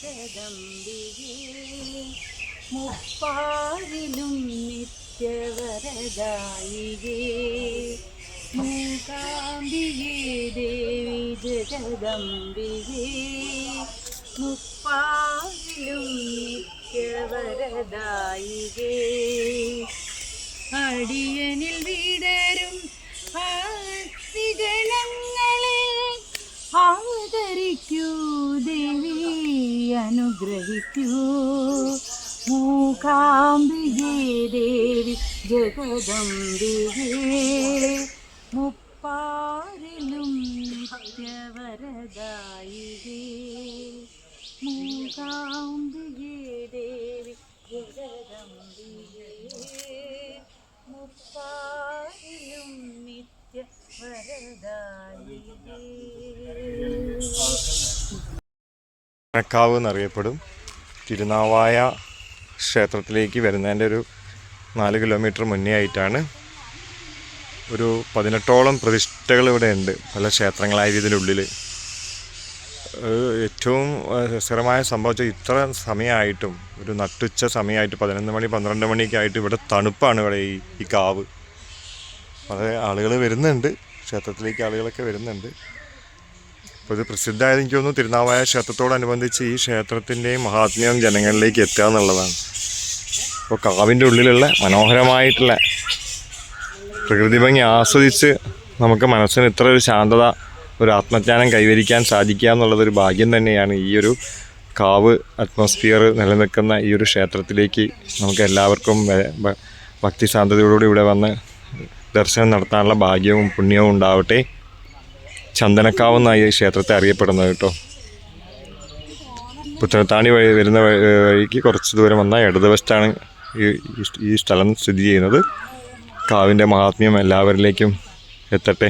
ജഗദംബികേ മുപ്പാരിലും നിത്യവരദായികേ മൂകാംബികേ ദേവി ജഗദംബികേ മുപ്പാരിലും നിത്യവരദായികേ അടിയനിൽ വിടരും ഭക്തിജനങ്ങളെ ആദരിക്കൂ ദേവി അനുഗ്രഹിക്കൂ മൂകാംബികേ ദേവി ജഗദംബികേ മുപ്പാരിലും നിത്യവരദായികേ മൂകാംബികേ ദേവി ജഗദംബികേ മുപ്പാരിലും നിത്യവരദായികേ. ക്കാവ് എന്നറിയപ്പെടും. തിരുനാവായ ക്ഷേത്രത്തിലേക്ക് വരുന്നതിൻ്റെ ഒരു 4 കിലോമീറ്റർ മുന്നേ ആയിട്ടാണ്. ഒരു 18ഓളം പ്രതിഷ്ഠകൾ ഇവിടെ ഉണ്ട്, പല ക്ഷേത്രങ്ങളായ ഇതിനുള്ളിൽ. ഏറ്റവും രസകരമായ സംഭവിച്ചാൽ ഇത്ര സമയമായിട്ടും, ഒരു നട്ടുച്ച സമയമായിട്ട് 11 മണി 12 മണിയൊക്കെ ആയിട്ട് ഇവിടെ തണുപ്പാണ്. ഇവിടെ ഈ കാവ് വളരെ ആളുകൾ വരുന്നുണ്ട്, ക്ഷേത്രത്തിലേക്ക് ആളുകളൊക്കെ വരുന്നുണ്ട്. അപ്പോൾ ഇത് പ്രസിദ്ധമായത് എനിക്ക് തോന്നുന്നു തിരുനാവായ ക്ഷേത്രത്തോടനുബന്ധിച്ച് ഈ ക്ഷേത്രത്തിൻ്റെയും മഹാത്മ്യം ജനങ്ങളിലേക്ക് എത്തുക എന്നുള്ളതാണ്. അപ്പോൾ കാവിൻ്റെ ഉള്ളിലുള്ള മനോഹരമായിട്ടുള്ള പ്രകൃതി ഭംഗി ആസ്വദിച്ച് നമുക്ക് മനസ്സിന് ഇത്ര ഒരു ശാന്തത, ഒരു ആത്മജ്ഞാനം കൈവരിക്കാൻ സാധിക്കുക എന്നുള്ളതൊരു ഭാഗ്യം തന്നെയാണ്. ഈ ഒരു കാവ് അറ്റ്മോസ്ഫിയർ നിലനിൽക്കുന്ന ഈ ഒരു ക്ഷേത്രത്തിലേക്ക് നമുക്ക് എല്ലാവർക്കും ഭക്തിശാന്തതയോടുകൂടി ഇവിടെ വന്ന് ദർശനം നടത്താനുള്ള ഭാഗ്യവും പുണ്യവും ഉണ്ടാവട്ടെ. ചന്ദനക്കാവ് എന്നാണ് ഈ ക്ഷേത്രത്തെ അറിയപ്പെടുന്നത് കേട്ടോ. പുത്തനത്താണി വരുന്ന വഴിക്ക് കുറച്ച് ദൂരം വന്നാൽ ഇടതുവശത്താണ് ഈ സ്ഥലം സ്ഥിതി ചെയ്യുന്നത്. കാവിൻ്റെ മഹാത്മ്യം എല്ലാവരിലേക്കും എത്തട്ടെ.